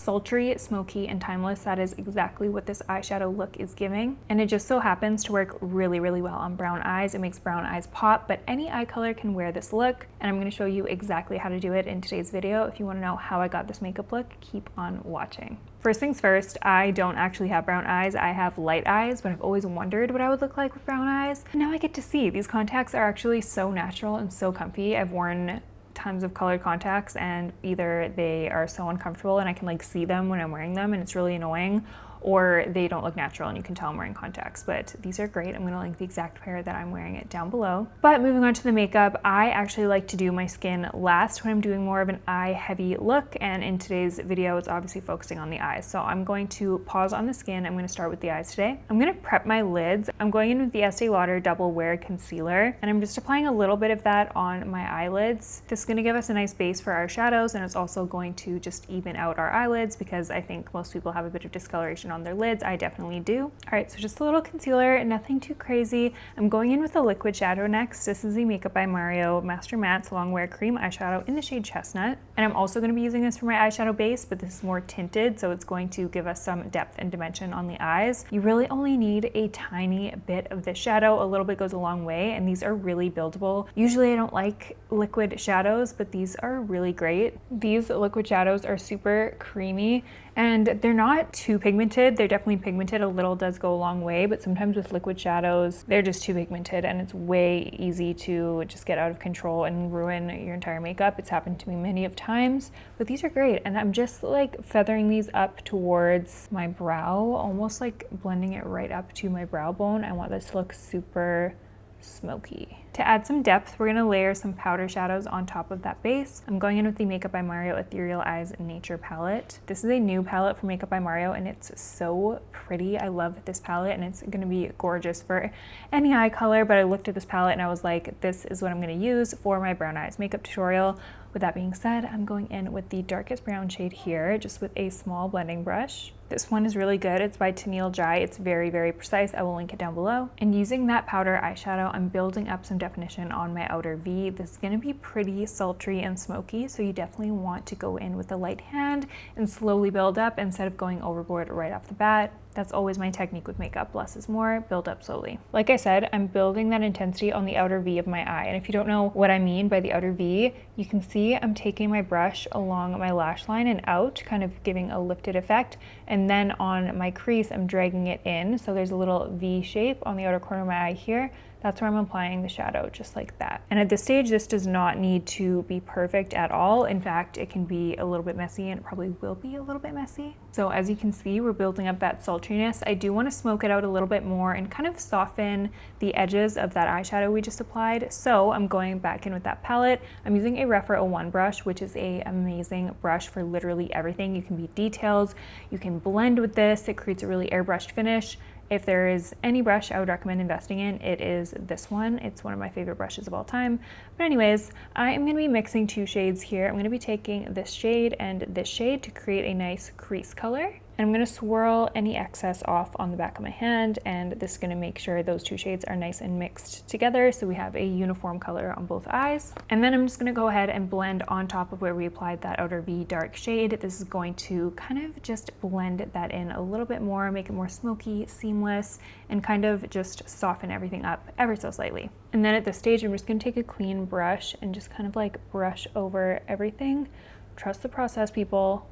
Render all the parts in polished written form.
sultry, smoky, and timeless. That is exactly what this eyeshadow look is giving. And it just so happens to work really, really well on brown eyes. It makes brown eyes pop, but any eye color can wear this look. And I'm gonna show you exactly how to do it in today's video. If you wanna know how I got this makeup look, keep on watching. First things first, I don't actually have brown eyes. I have light eyes, but I've always wondered what I would look like with brown eyes. And now I get to see. These contacts are actually so natural and so comfy. I've worn tons of colored contacts and either they are so uncomfortable and I can like see them when I'm wearing them and it's really annoying, or they don't look natural and you can tell I'm wearing contacts. But these are great. I'm gonna link the exact pair that I'm wearing it down below. But moving on to the makeup, I actually like to do my skin last when I'm doing more of an eye heavy look, and in today's video it's obviously focusing on the eyes. So I'm going to pause on the skin. I'm gonna start with the eyes today. I'm gonna prep my lids. I'm going in with the Estee Lauder Double Wear Concealer, and I'm just applying a little bit of that on my eyelids. This is gonna give us a nice base for our shadows, and it's also going to just even out our eyelids because I think most people have a bit of discoloration on their lids. I definitely do. All right, so just a little concealer, nothing too crazy. I'm going in with a liquid shadow next. This is the Makeup by Mario Master Matte's Long Wear Cream Eyeshadow in the shade Chestnut. And I'm also gonna be using this for my eyeshadow base, but this is more tinted, so it's going to give us some depth and dimension on the eyes. You really only need a tiny bit of this shadow. A little bit goes a long way, and these are really buildable. Usually I don't like liquid shadows, but these are really great. These liquid shadows are super creamy and they're not too pigmented. They're definitely pigmented. A little does go a long way, but sometimes with liquid shadows, they're just too pigmented and it's way easy to just get out of control and ruin your entire makeup. It's happened to me many of times, but these are great. And I'm just like feathering these up towards my brow, almost like blending it right up to my brow bone. I want this to look super smoky. To add some depth, we're gonna layer some powder shadows on top of that base. I'm going in with the Makeup by Mario Ethereal Eyes Nature palette. This is a new palette from Makeup by Mario and it's so pretty. I love this palette and it's gonna be gorgeous for any eye color, but I looked at this palette and I was like, this is what I'm gonna use for my brown eyes makeup tutorial. With that being said, I'm going in with the darkest brown shade here, just with a small blending brush. This one is really good. It's by Tennille Jai. It's very, very precise. I will link it down below. And using that powder eyeshadow, I'm building up some definition on my outer V. This is gonna be pretty sultry and smoky, so you definitely want to go in with a light hand and slowly build up instead of going overboard right off the bat. That's always my technique with makeup. Less is more, build up slowly. Like I said, I'm building that intensity on the outer V of my eye. And if you don't know what I mean by the outer V, you can see I'm taking my brush along my lash line and out, kind of giving a lifted effect. And then on my crease, I'm dragging it in. So there's a little V shape on the outer corner of my eye here. That's where I'm applying the shadow, just like that. And at this stage, this does not need to be perfect at all. In fact, it can be a little bit messy and it probably will be a little bit messy. So as you can see, we're building up that sultriness. I do want to smoke it out a little bit more and kind of soften the edges of that eyeshadow we just applied. So I'm going back in with that palette. I'm using a Rephr 01 brush, which is an amazing brush for literally everything. You can be details, you can blend with this. It creates a really airbrushed finish. If there is any brush I would recommend investing in, it is this one. It's one of my favorite brushes of all time. But anyways, I am gonna be mixing two shades here. I'm gonna be taking this shade and this shade to create a nice crease color. And I'm gonna swirl any excess off on the back of my hand, and this is gonna make sure those two shades are nice and mixed together so we have a uniform color on both eyes. And then I'm just gonna go ahead and blend on top of where we applied that outer V dark shade. This is going to kind of just blend that in a little bit more, make it more smoky, seamless, and kind of just soften everything up ever so slightly. And then at this stage, I'm just gonna take a clean brush and just kind of like brush over everything. Trust the process, people.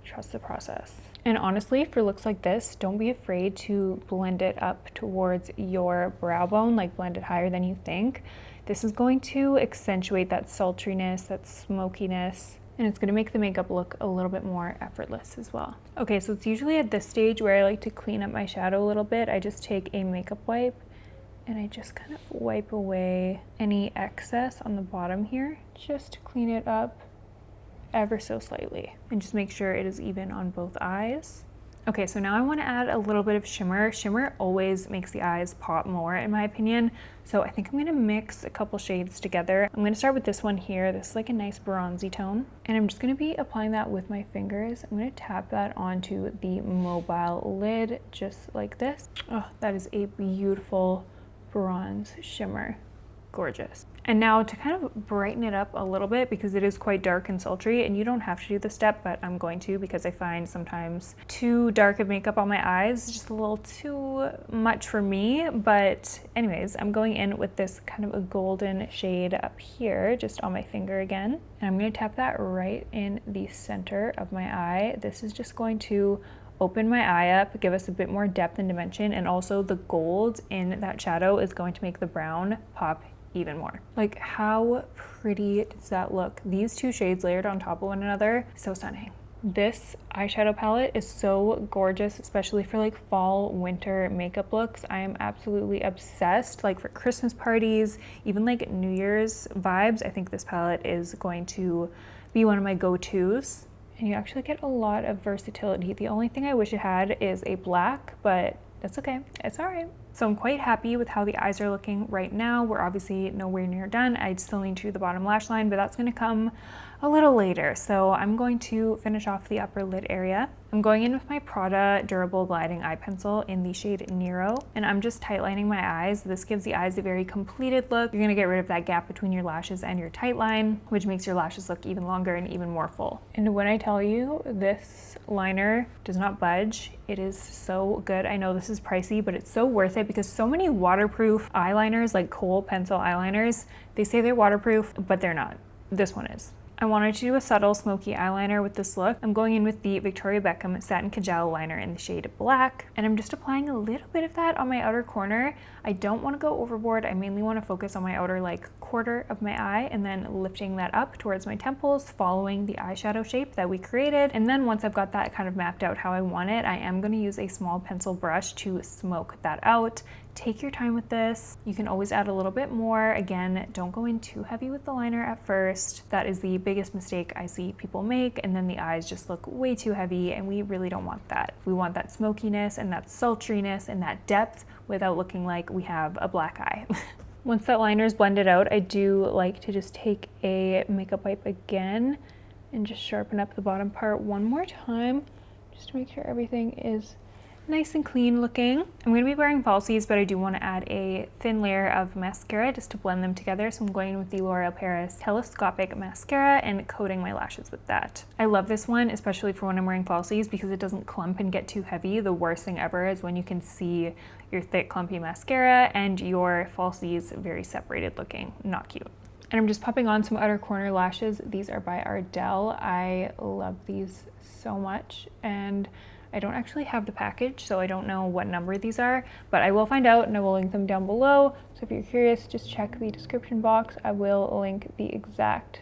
Trust the process. And honestly, for looks like this, don't be afraid to blend it up towards your brow bone, like blend it higher than you think. This is going to accentuate that sultriness, that smokiness, and it's gonna make the makeup look a little bit more effortless as well. Okay, so it's usually at this stage where I like to clean up my shadow a little bit. I just take a makeup wipe and I just kind of wipe away any excess on the bottom here, just to clean it up ever so slightly and just make sure it is even on both eyes. Okay, so now I want to add a little bit of shimmer. Shimmer always makes the eyes pop more in my opinion. So I think I'm gonna mix a couple shades together. I'm gonna start with this one here. This is like a nice bronzy tone. And I'm just gonna be applying that with my fingers. I'm gonna tap that onto the mobile lid just like this. Oh, that is a beautiful bronze shimmer. Gorgeous. And now to kind of brighten it up a little bit, because it is quite dark and sultry, and you don't have to do this step, but I'm going to because I find sometimes too dark of makeup on my eyes just a little too much for me. But anyways, I'm going in with this kind of a golden shade up here, just on my finger again. And I'm going to tap that right in the center of my eye. This is just going to open my eye up, give us a bit more depth and dimension, and also the gold in that shadow is going to make the brown pop even more. Like, how pretty does that look? These two shades layered on top of one another, so stunning. This eyeshadow palette is so gorgeous, especially for like fall, winter makeup looks. I am absolutely obsessed. Like for Christmas parties, even like New Year's vibes, I think this palette is going to be one of my go-tos. And you actually get a lot of versatility. The only thing I wish it had is a black, but that's okay, it's all right. So I'm quite happy with how the eyes are looking right now. We're obviously nowhere near done. I still need to do the bottom lash line, but that's gonna come a little later. So I'm going to finish off the upper lid area. I'm going in with my Prada Durable Gliding Eye Pencil in the shade Nero, and I'm just tightlining my eyes. This gives the eyes a very completed look. You're gonna get rid of that gap between your lashes and your tight line, which makes your lashes look even longer and even more full. And when I tell you, this liner does not budge. It is so good. I know this is pricey, but it's so worth it because so many waterproof eyeliners, like kohl pencil eyeliners, they say they're waterproof, but they're not. This one is. I wanted to do a subtle smoky eyeliner with this look. I'm going in with the Victoria Beckham Satin Kajal liner in the shade Black, and I'm just applying a little bit of that on my outer corner. I don't want to go overboard. I mainly want to focus on my outer like quarter of my eye and then lifting that up towards my temples, following the eyeshadow shape that we created. And then once I've got that kind of mapped out how I want it, I am going to use a small pencil brush to smoke that out. Take your time with this. You can always add a little bit more. Again, don't go in too heavy with the liner at first. That is the biggest mistake I see people make, and then the eyes just look way too heavy, and we really don't want that. We want that smokiness and that sultriness and that depth without looking like we have a black eye. Once that liner is blended out, I do like to just take a makeup wipe again and just sharpen up the bottom part one more time, just to make sure everything is nice and clean looking. I'm going to be wearing falsies, but I do want to add a thin layer of mascara just to blend them together. So I'm going with the L'Oreal Paris Telescopic Mascara and coating my lashes with that. I love this one, especially for when I'm wearing falsies, because it doesn't clump and get too heavy. The worst thing ever is when you can see your thick, clumpy mascara and your falsies very separated looking. Not cute. And I'm just popping on some outer corner lashes. These are by Ardell. I love these so much, and I don't actually have the package, so I don't know what number these are, but I will find out and I will link them down below. So if you're curious, just check the description box. I will link the exact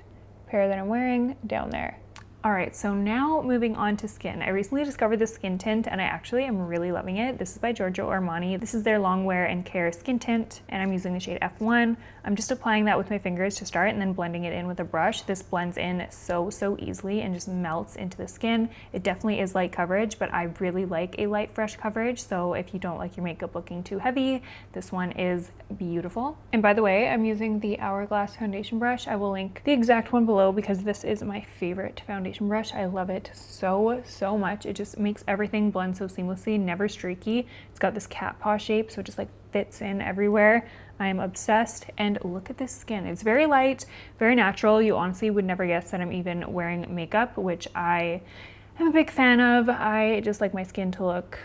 pair that I'm wearing down there. All right, so now moving on to skin. I recently discovered this skin tint and I actually am really loving it. This is by Giorgio Armani. This is their Long Wear and Care skin tint, and I'm using the shade F1. I'm just applying that with my fingers to start and then blending it in with a brush. This blends in so easily and just melts into the skin. It definitely is light coverage, but I really like a light, fresh coverage. So if you don't like your makeup looking too heavy, this one is beautiful. And by the way, I'm using the Hourglass foundation brush. I will link the exact one below because this is my favorite foundation brush. I love it so much. It just makes everything blend so seamlessly, never streaky. It's got this cat paw shape, so it just like fits in everywhere. I am obsessed, and look at this skin. It's very light, very natural. You honestly would never guess that I'm even wearing makeup, which I am a big fan of. I just like my skin to look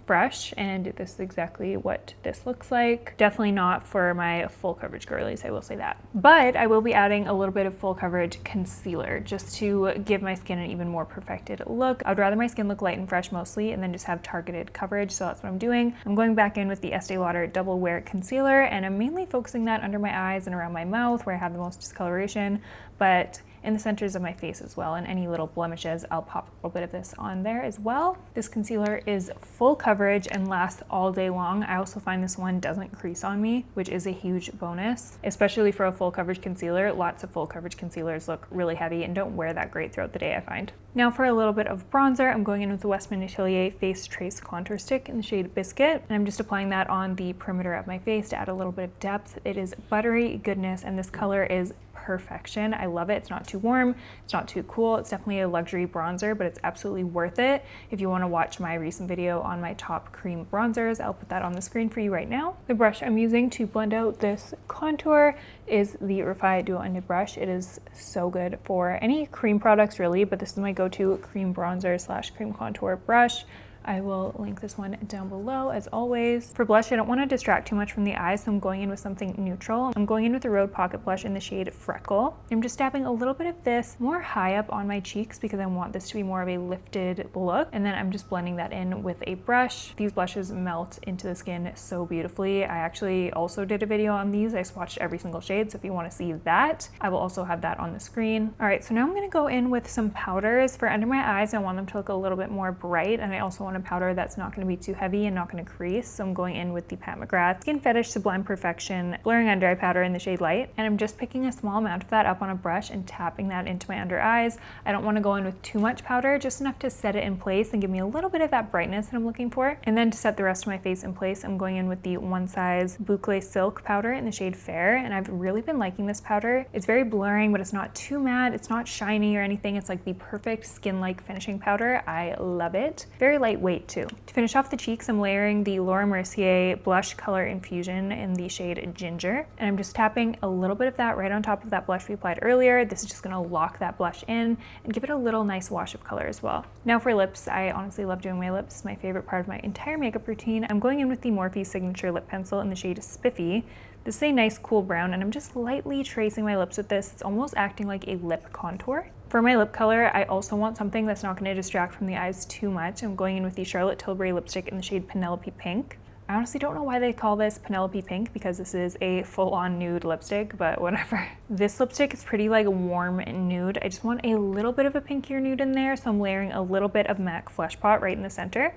fresh, and this is exactly what this looks like. Definitely not for my full coverage girlies, I will say that. But I will be adding a little bit of full coverage concealer just to give my skin an even more perfected look. I'd rather my skin look light and fresh mostly and then just have targeted coverage, so that's what I'm doing. I'm going back in with the Estee Lauder Double Wear Concealer, and I'm mainly focusing that under my eyes and around my mouth where I have the most discoloration, but in the centers of my face as well, and any little blemishes, I'll pop a little bit of this on there as well. This concealer is full coverage and lasts all day long. I also find this one doesn't crease on me, which is a huge bonus, especially for a full coverage concealer. Lots of full coverage concealers look really heavy and don't wear that great throughout the day, I find. Now for a little bit of bronzer, I'm going in with the Westman Atelier Face Trace Contour Stick in the shade Biscuit, and I'm just applying that on the perimeter of my face to add a little bit of depth. It is buttery goodness, and this color is perfection. I love it. It's not too warm, it's not too cool. It's definitely a luxury bronzer, but it's absolutely worth it. If you want to watch my recent video on my top cream bronzers, I'll put that on the screen for you right now. The brush I'm using to blend out this contour is the Revela Dual Ended brush. It is so good for any cream products really, but this is my go-to cream bronzer slash cream contour brush. I will link this one down below as always. For blush, I don't want to distract too much from the eyes, so I'm going in with something neutral. I'm going in with the Rode Pocket Blush in the shade Freckle. I'm just dabbing a little bit of this more high up on my cheeks because I want this to be more of a lifted look. And then I'm just blending that in with a brush. These blushes melt into the skin so beautifully. I actually also did a video on these. I swatched every single shade, so if you want to see that, I will also have that on the screen. All right, so now I'm going to go in with some powders. For under my eyes, I want them to look a little bit more bright, and I also want a powder that's not going to be too heavy and not going to crease. So I'm going in with the PatMcGrath Skin Fetish Sublime Perfection Blurring Under Eye Powder in the shade Light. And I'm just picking a small amount of that up on a brush and tapping that into my under eyes. I don't want to go in with too much powder, just enough to set it in place and give me a little bit of that brightness that I'm looking for. And then to set the rest of my face in place, I'm going in with the One Size Boucle Silk powder in the shade Fair. And I've really been liking this powder. It's very blurring, but it's not too matte. It's not shiny or anything. It's like the perfect skin-like finishing powder. I love it. Very lightweight too. To finish off the cheeks, I'm layering the Laura Mercier Blush Color Infusion in the shade Ginger. And I'm just tapping a little bit of that right on top of that blush we applied earlier. This is just gonna lock that blush in and give it a little nice wash of color as well. Now for lips, I honestly love doing my lips. It's my favorite part of my entire makeup routine. I'm going in with the Morphe Signature Lip Pencil in the shade Spiffy. This is a nice cool brown, and I'm just lightly tracing my lips with this. It's almost acting like a lip contour. For my lip color, I also want something that's not going to distract from the eyes too much. I'm going in with the Charlotte Tilbury lipstick in the shade Penelope Pink. I honestly don't know why they call this Penelope Pink because this is a full-on nude lipstick, but whatever. This lipstick is pretty like warm and nude. I just want a little bit of a pinkier nude in there, so I'm layering a little bit of MAC Flesh Pot right in the center.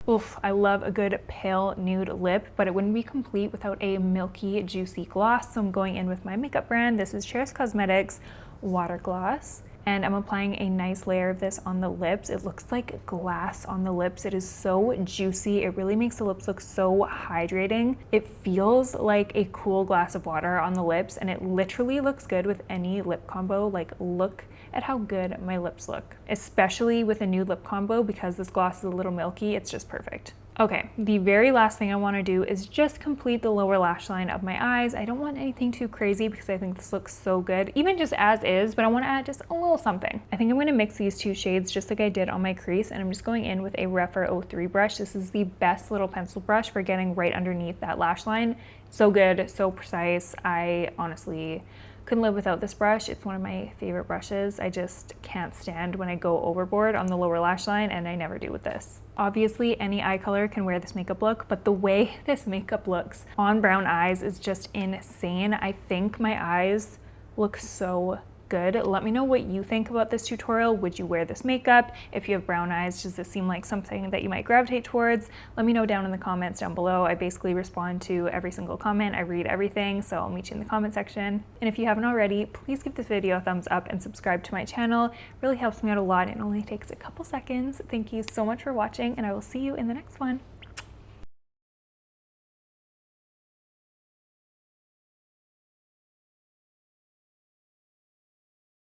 Oof, I love a good pale nude lip, but it wouldn't be complete without a milky, juicy gloss. So I'm going in with my makeup brand. This is Cheers Cosmetics Water Gloss. And I'm applying a nice layer of this on the lips. It looks like glass on the lips. It is so juicy. It really makes the lips look so hydrating. It feels like a cool glass of water on the lips, and it literally looks good with any lip combo. Like, look at how good my lips look, especially with a nude lip combo because this gloss is a little milky. It's just perfect. Okay, the very last thing I want to do is just complete the lower lash line of my eyes. I don't want anything too crazy because I think this looks so good, even just as is, but I want to add just a little something. I think I'm going to mix these two shades just like I did on my crease, and I'm just going in with a Rephr 03 brush. This is the best little pencil brush for getting right underneath that lash line. So good, so precise. I honestly couldn't live without this brush. It's one of my favorite brushes. I just can't stand when I go overboard on the lower lash line, and I never do with this. Obviously, any eye color can wear this makeup look, but the way this makeup looks on brown eyes is just insane. I think my eyes look so good. Let me know what you think about this tutorial. Would you wear this makeup? If you have brown eyes, does this seem like something that you might gravitate towards? Let me know down in the comments down below. I basically respond to every single comment. I read everything, so I'll meet you in the comment section. And if you haven't already, please give this video a thumbs up and subscribe to my channel. It really helps me out a lot. It only takes a couple seconds. Thank you so much for watching, and I will see you in the next one.